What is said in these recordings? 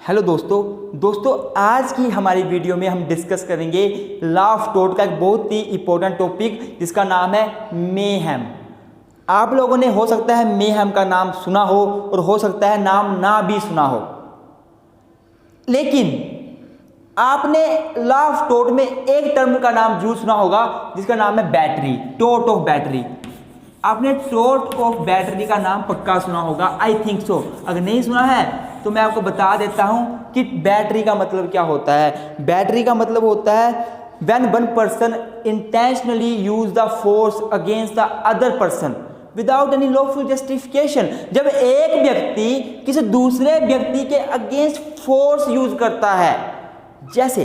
Hello दोस्तों आज की हमारी वीडियो में हम डिस्कस करेंगे लॉ ऑफ टोट का एक बहुत ही इंपॉर्टेंट टॉपिक जिसका नाम है मेहम। आप लोगों ने हो सकता है मेहम का नाम सुना हो और हो सकता है नाम ना भी सुना हो, लेकिन आपने लॉ ऑफ टोट में एक टर्म का नाम जरूर सुना होगा जिसका नाम है बैटरी, टोट ऑफ बैटरी। आपने टोट ऑफ बैटरी का नाम पक्का सुना होगा, आई थिंक सो। अगर नहीं सुना है तो मैं आपको बता देता हूं कि बैटरी का मतलब क्या होता है। बैटरी का मतलब होता है when one person intentionally use the force against the other person without any lawful justification. जब एक व्यक्ति किसी दूसरे व्यक्ति के अगेंस्ट फोर्स यूज करता है, जैसे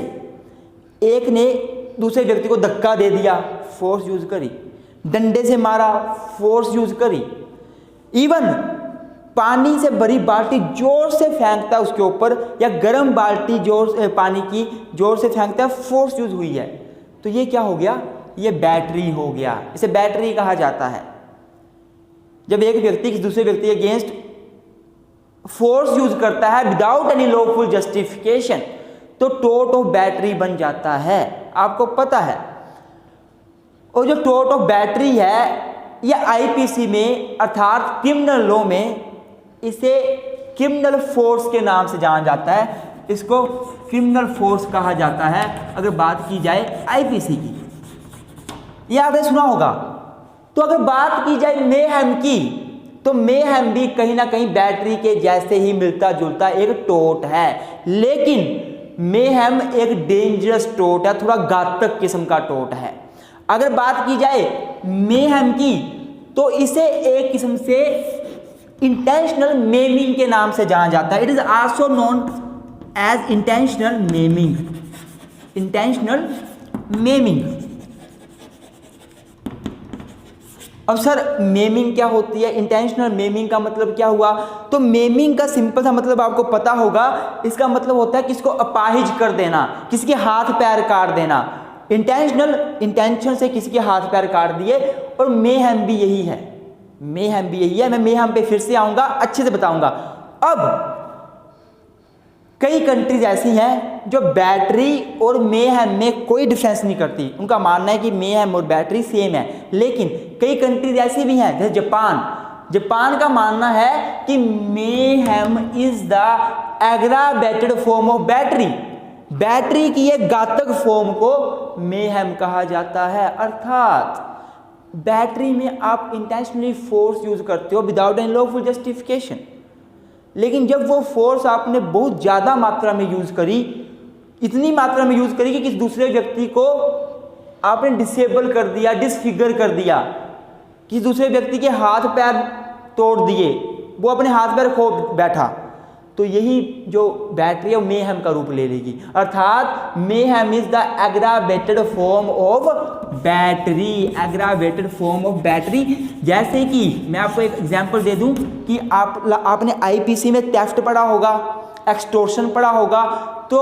एक ने दूसरे व्यक्ति को धक्का दे दिया, फोर्स यूज करी, डंडे से मारा, फोर्स यूज करी, इवन पानी से भरी बाल्टी जोर से फेंकता है उसके ऊपर, या गर्म बाल्टी जोर से पानी की जोर से फेंकता है, फोर्स यूज हुई है, तो ये क्या हो गया? ये बैटरी हो गया। इसे बैटरी कहा जाता है। जब एक व्यक्ति किसी दूसरे व्यक्ति के अगेंस्ट फोर्स यूज करता है विदाउट एनी लॉफुल जस्टिफिकेशन, तो टोट ऑफ बैटरी बन जाता है। आपको पता है, और जो टोट ऑफ बैटरी है यह आईपीसी में अर्थात क्रिमिनल लॉ में इसे क्रिमिनल फोर्स के नाम से जाना जाता है। इसको क्रिमिनल फोर्स कहा जाता है अगर बात की जाए आईपीसी की। यह आपने सुना होगा। तो अगर बात की जाए मेहम की, तो मेहम भी कहीं ना कहीं बैटरी के जैसे ही मिलता जुलता एक टोट है, लेकिन मेहम एक डेंजरस टोट है, थोड़ा घातक किस्म का टोट है। अगर बात की जाए मेहम की, तो इसे एक किस्म से इंटेंशनल मेमिंग के नाम से जाना जाता है। It is also known as intentional maiming. Intentional maiming. अब सर मेमिंग क्या होती है? इंटेंशनल मेमिंग का मतलब क्या हुआ? तो मेमिंग का सिंपल सा मतलब आपको पता होगा। इसका मतलब होता है किसको अपाहिज कर देना, किसी के हाथ पैर काट देना। इंटेंशनल, इंटेंशन से किसी के हाथ पैर काट दिए, और मेहम भी यही है। मेहम भी यही है। मैं मेहम पे फिर से आऊंगा, अच्छे से बताऊंगा। अब कई कंट्रीज ऐसी हैं जो बैटरी और मेहम में कोई डिफरेंस नहीं करती। उनका मानना है कि मेहम और बैटरी सेम है। लेकिन कई कंट्रीज ऐसी भी हैं जैसे जापान का मानना है कि mayhem is the aggravated form of battery. Battery की एक घातक फॉर्म को मेहम कहा जाता है। अर्थात बैटरी में आप इंटेंशनली फोर्स यूज करते हो विदाउट एनी लॉफुल जस्टिफिकेशन, लेकिन जब वो फोर्स आपने बहुत ज़्यादा मात्रा में यूज करी, इतनी मात्रा में यूज करी कि किसी दूसरे व्यक्ति को आपने डिसेबल कर दिया, डिसफिगर कर दिया, किसी दूसरे व्यक्ति के हाथ पैर तोड़ दिए, वो अपने हाथ पैर खो बैठा, तो यही जो बैटरी है वो मेहम का रूप ले लेगी। अर्थात mayhem is the aggravated form of battery. Aggravated form of battery. जैसे कि मैं आपको एक एग्जांपल दे दूं कि आपने आईपीसी में थेफ्ट पढ़ा होगा, एक्सटॉर्शन पढ़ा होगा। तो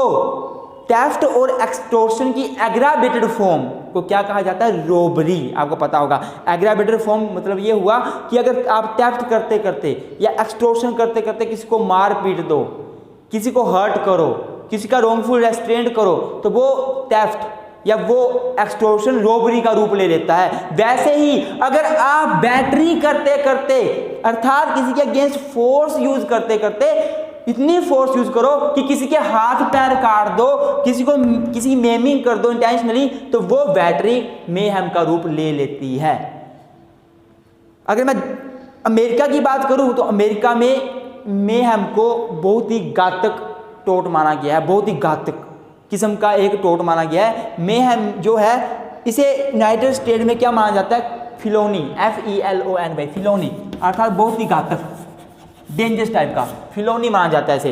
थेफ्ट और एक्सटॉर्शन की एग्रावेटेड फॉर्म को क्या कहा जाता है? रोबरी। आपको पता होगा। एग्रावेटेड फॉर्म मतलब ये हुआ कि अगर आप थेफ्ट करते करते या एक्सटॉर्शन करते करते किसी को मार पीट दो, किसी को हर्ट करो, किसी का रॉन्गफुल रेस्ट्रेंट करो, तो वो थेफ्ट या वो एक्सटॉर्शन रोबरी का रूप ले लेता है। वैसे ही अगर आप बैटरी करते करते अर्थात किसी के अगेंस्ट फोर्स यूज करते करते इतनी फोर्स यूज करो कि किसी के हाथ पैर काट दो, किसी मेमिंग कर दो इंटेंशनली, तो वो बैटरी मेहम का रूप ले लेती है। अगर मैं अमेरिका की बात करूं, तो अमेरिका में मेहम को बहुत ही घातक टोट माना गया है। बहुत ही घातक किस्म का एक टोट माना गया है। मेहम जो है इसे यूनाइटेड स्टेट में क्या माना जाता है? फिलोनी, FELONY, फिलोनी। अर्थात बहुत ही घातक, डेंजरस टाइप का फिलोनी माना जाता है इसे।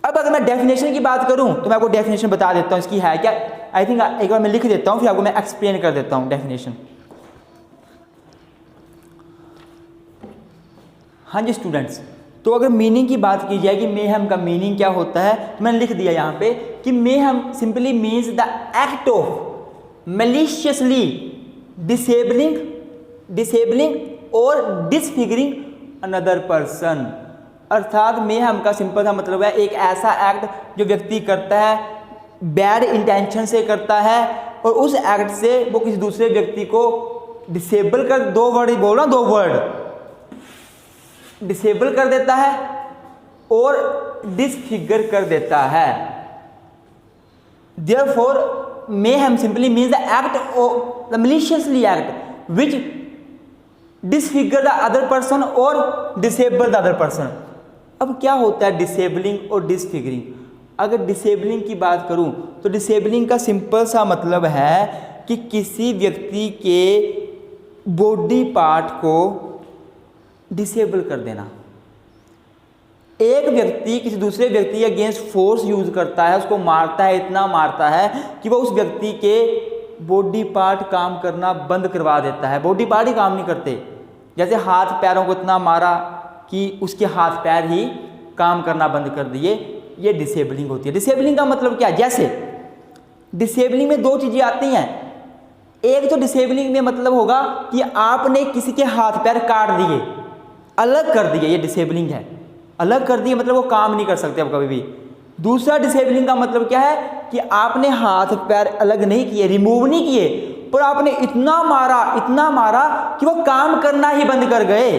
अब अगर मैं डेफिनेशन की बात करूं, तो मैं आपको डेफिनेशन बता देता हूं इसकी है क्या। आई थिंक एक बार मैं लिख देता हूं, फिर आपको मैं एक्सप्लेन कर देता हूं डेफिनेशन। हाँ जी स्टूडेंट्स, तो अगर मीनिंग की बात की जाए कि मेहम का मीनिंग क्या होता है, तो मैंने लिख दिया यहाँ पे कि mayhem simply means the act of maliciously disabling और डिसफिगरिंग अनदर पर्सन। अर्थात मेहम का सिंपल सा मतलब है एक ऐसा एक्ट जो व्यक्ति करता है, बैड इंटेंशन से करता है और उस एक्ट से वो किसी दूसरे व्यक्ति को डिसेबल कर, दो वर्ड बोला, दो वर्ड, डिसेबल कर देता है और डिसफिगर कर देता है। Therefore, mayhem simply means the act of the maliciously act which disfigure the other person or disable the other person। अब क्या होता है डिसेबलिंग और डिसफिगरिंग? अगर डिसेबलिंग की बात करूं तो डिसेबलिंग का सिंपल सा मतलब है कि किसी व्यक्ति के बॉडी पार्ट को डिसेबल कर देना। एक व्यक्ति किसी दूसरे व्यक्ति के अगेंस्ट फोर्स यूज करता है, उसको मारता है, इतना मारता है कि वो उस व्यक्ति के बॉडी पार्ट काम करना बंद करवा देता है। बॉडी पार्ट ही काम नहीं करते, जैसे हाथ पैरों को इतना मारा कि उसके हाथ पैर ही काम करना बंद कर दिए, ये डिसेबलिंग होती है। डिसेबलिंग का मतलब क्या है? जैसे डिसेबलिंग में दो चीज़ें आती हैं। एक तो डिसेबलिंग में मतलब होगा कि आपने किसी के हाथ पैर काट दिए, अलग कर दिए, ये डिसेबलिंग है। अलग कर दिए मतलब वो काम नहीं कर सकते अब कभी भी। दूसरा डिसेबलिंग का मतलब क्या है कि आपने हाथ पैर अलग नहीं किए, रिमूव नहीं किए, पर आपने इतना मारा कि वो काम करना ही बंद कर गए।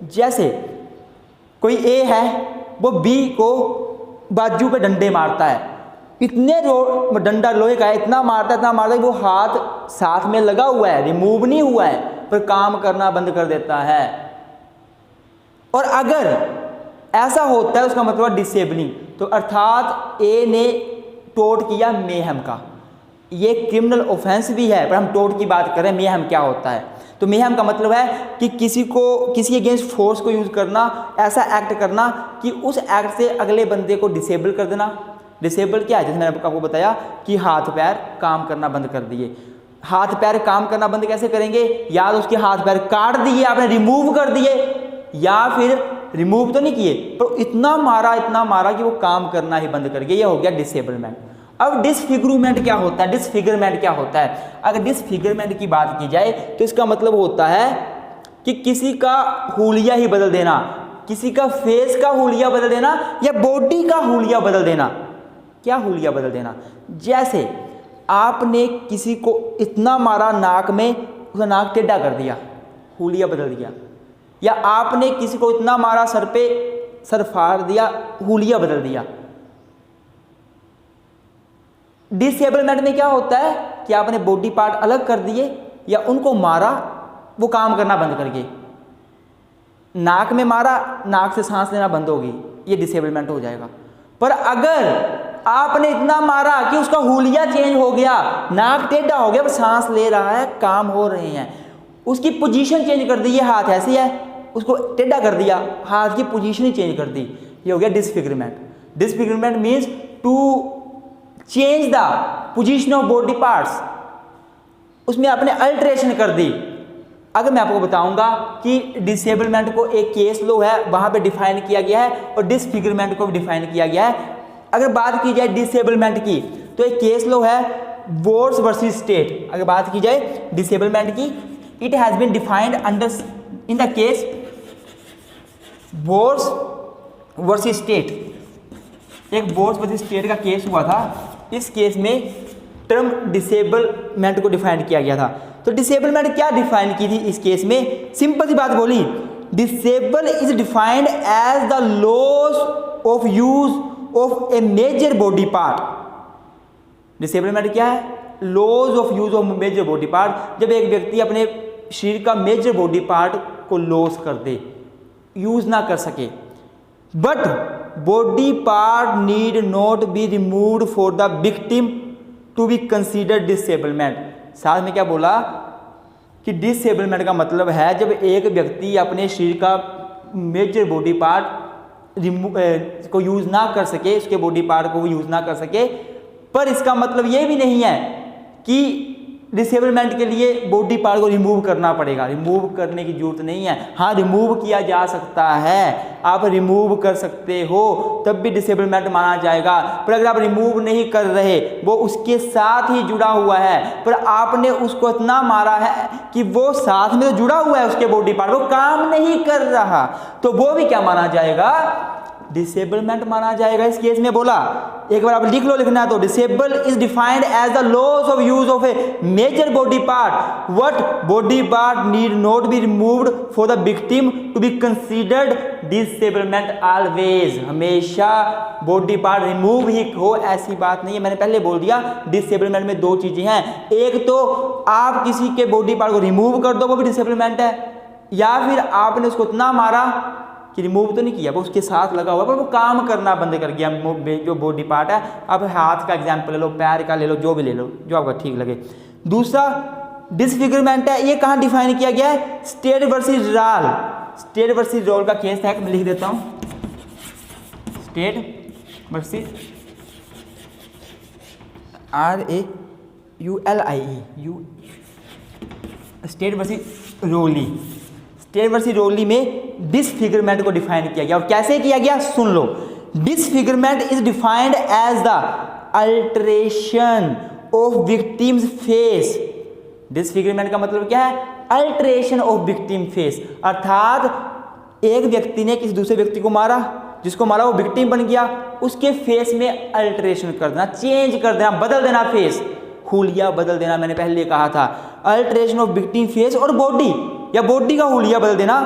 जैसे कोई ए है, वो बी को बाजू पे डंडे मारता है, इतने डंडा लोहे का है, इतना मारता है वो हाथ साथ में लगा हुआ है, रिमूव नहीं हुआ है, पर काम करना बंद कर देता है। और अगर ऐसा होता है उसका मतलब डिसेबलिंग। तो अर्थात ए ने टोट किया मेहम का, ये क्रिमिनल ऑफेंस भी है, पर हम टोट की बात करें, मेहम क्या होता है? तो मेहम का मतलब है कि किसी अगेंस्ट फोर्स को यूज करना, ऐसा एक्ट करना कि उस एक्ट से अगले बंदे को डिसेबल कर देना। डिसेबल क्या है? जैसे मैंने आपको बताया कि हाथ पैर काम करना बंद कर दिए। हाथ पैर काम करना बंद कैसे करेंगे? या तो उसके हाथ पैर काट दिए आपने, रिमूव कर दिए, या फिर रिमूव तो नहीं किए पर इतना मारा कि वो काम करना ही बंद कर गया, ये हो गया डिसेबलमेंट। अब डिसफिगरमेंट क्या होता है? डिसफिगरमेंट क्या होता है? अगर डिसफिगरमेंट की बात की जाए तो इसका मतलब होता है कि किसी का हुलिया ही बदल देना, किसी का फेस का हुलिया बदल देना या बॉडी का हुलिया बदल देना। क्या हुलिया बदल देना? जैसे आपने किसी को इतना मारा नाक में, उसका नाक टेढ़ा कर दिया, हुलिया बदल दिया। या आपने किसी को इतना मारा सर पे, सर फाड़ दिया, हुलिया बदल दिया। डिसेबलमेंट में क्या होता है कि आपने बॉडी पार्ट अलग कर दिए या उनको मारा, वो काम करना बंद कर गए। नाक में मारा, नाक से सांस लेना बंद होगी, ये डिसेबलमेंट हो जाएगा। पर अगर आपने इतना मारा कि उसका हुलिया चेंज हो गया, नाक टेढ़ा हो गया, पर सांस ले रहा है, काम हो रहे हैं, उसकी पोजीशन चेंज कर दी, ये हाथ ऐसे है, उसको टेढ़ा कर दिया, हाथ की पोजीशन ही चेंज कर दी, ये हो गया disfigurement. Disfigurement means to change the position of body parts, उसमें आपने अल्टरेशन कर दी। अगर मैं आपको बताऊंगा कि डिसेबलमेंट को एक केस लो है, वहां पे डिफाइन किया गया है, और डिसफिगरमेंट को भी डिफाइन किया गया है। अगर बात की जाए डिसेबलमेंट की तो एक केस लो है वोर्स वर्सेस स्टेट। अगर बात की जाए डिसेबलमेंट की, it has been defined under in the case worse versus state. एक वोर्स वर्सेस स्टेट का केस हुआ था, इस केस में टर्म डिसेबलमेंट को डिफाइन किया गया था। तो डिसेबलमेंट क्या डिफाइन की थी इस केस में? सिंपल सी बात बोली, disable is defined as the loss of use of a major body part. Disablement क्या है? Loss of use of major body part. जब एक व्यक्ति अपने शरीर का मेजर बॉडी पार्ट को लॉस कर दे, यूज ना कर सके, but body part need not be removed for the victim to be considered disablement. साथ में क्या बोला कि डिसेबलमेंट का मतलब है जब एक व्यक्ति अपने शरीर का मेजर बॉडी पार्ट को यूज ना कर सके, उसके बॉडी पार्ट को वो यूज ना कर सके, पर इसका मतलब ये भी नहीं है कि डिसेबलमेंट के लिए बॉडी पार्ट को रिमूव करना पड़ेगा, रिमूव करने की जरूरत नहीं है। हाँ, रिमूव किया जा सकता है, आप रिमूव कर सकते हो तब भी डिसेबलमेंट माना जाएगा। पर अगर आप रिमूव नहीं कर रहे, वो उसके साथ ही जुड़ा हुआ है, पर आपने उसको इतना मारा है कि वो साथ में तो जुड़ा हुआ है उसके बॉडी पार्ट, वो काम नहीं कर रहा, तो वो भी क्या माना जाएगा, डिसेबलमेंट माना जाएगा। इस केस में बोला, एक बार आप लिख लो, लिखना है तो, disable is defined as the loss of use of a major body part what body part need not be removed for the victim to be considered disablement always. हमेशा बॉडी पार्ट रिमूव ही हो ऐसी बात नहीं है। मैंने पहले बोल दिया डिसेबलमेंट में दो चीजें हैं, एक तो आप किसी के बॉडी पार्ट को रिमूव कर दो, वो भी डिसेबलमेंट है, या फिर आपने उसको इतना मारा कि रिमूव तो नहीं किया, वो उसके साथ लगा हुआ पर वो काम करना बंद कर गया जो बॉडी पार्ट है। अब हाथ का एग्जांपल ले लो, पैर का ले लो, जो भी ले लो, जो आपको ठीक लगे। दूसरा डिसफिगरमेंट है, ये कहाँ डिफाइन किया गया है, state versus Raul. State versus Raul का केस है, मैं लिख देता हूँ, state versus RAULIE, state versus Raulie. State versus Raulie में डिसफिगरमेंट को डिफाइन किया गया, और कैसे किया गया सुन लो। Disfigurement is defined as the alteration of victims face. Disfigurement का मतलब क्या है, अल्टरेशन ऑफ विक्टिम फेस, अर्थात एक व्यक्ति ने किसी दूसरे व्यक्ति को मारा, जिसको मारा वो विक्टिम बन गया, उसके फेस में अल्टरेशन कर देना, चेंज कर देना, बदल देना फेस, हुलिया बदल देना, मैंने पहले कहा था। अल्टरेशन ऑफ विक्टिम फेस और बॉडी, या बॉडी का हुलिया बदल देना,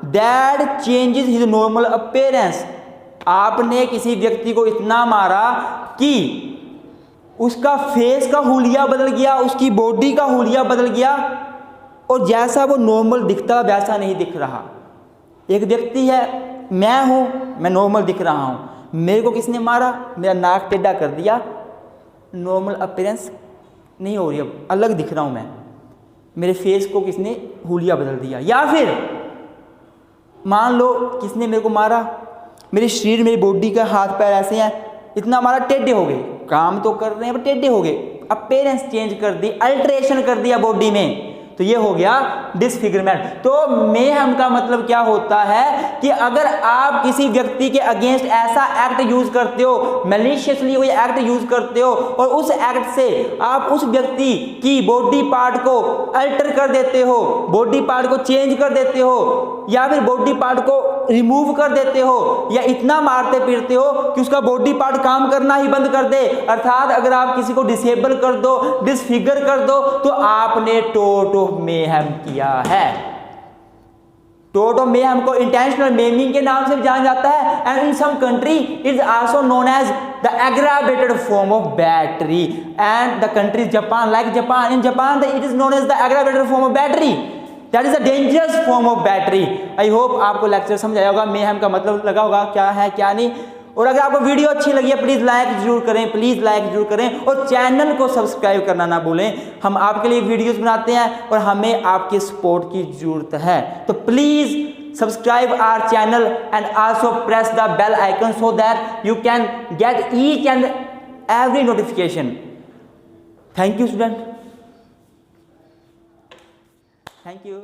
that changes his normal appearance. आपने किसी व्यक्ति को इतना मारा कि उसका फेस का हुलिया बदल गया, उसकी बॉडी का हुलिया बदल गया, और जैसा वो नॉर्मल दिखता वैसा नहीं दिख रहा। एक व्यक्ति है, मैं हूं, मैं नॉर्मल दिख रहा हूं, मेरे को किसने मारा, मेरा नाक टेढ़ा कर दिया, नॉर्मल अपीयरेंस नहीं हो रही, अब अलग दिख रहा हूं मैं, मेरे फेस को किसने हुलिया बदल दिया। या फिर मान लो किसने मेरे को मारा, मेरे शरीर, मेरी बॉडी का हाथ पैर ऐसे हैं, इतना मारा, टेढ़े हो गए, काम तो कर रहे हैं पर टेढ़े हो गए, अपीयरेंस चेंज कर दी, अल्टरेशन कर दिया बॉडी में, तो ये हो गया डिसफिगरमेंट। तो मेहम का मतलब क्या होता है कि अगर आप किसी व्यक्ति के अगेंस्ट ऐसा एक्ट यूज करते हो, मैलिशियसली कोई एक्ट यूज करते हो, और उस एक्ट से आप उस व्यक्ति की बॉडी पार्ट को अल्टर कर देते हो, बॉडी पार्ट को चेंज कर देते हो, या फिर बॉडी पार्ट को रिमूव कर देते हो, या इतना मारते पीटते हो कि उसका बॉडी पार्ट काम करना ही बंद कर दे, अर्थात अगर आप किसी को डिसेबल कर दो, डिसफिगर कर दो, तो आपने टोटल मेहम किया है। टोटल मेहम को इंटेंशनल मेमिंग के नाम से भी जाना जाता है, and in some country it is also known as the aggravated form of battery, and the country Japan, like Japan, in Japan it is known as the aggravated form of battery, that is a dangerous form of battery. I hope आपको lecture समझ आया होगा, mayhem का मतलब लगा होगा क्या है क्या नहीं। और अगर आपको वीडियो अच्छी लगी है प्लीज़ लाइक जरूर करें, प्लीज़ लाइक जरूर करें, और चैनल को सब्सक्राइब करना ना भूलें। हम आपके लिए वीडियोस बनाते हैं और हमें आपके सपोर्ट की ज़रूरत है, तो please subscribe our channel and also press the bell icon so that you can get each and every notification. Thank you student, thank you.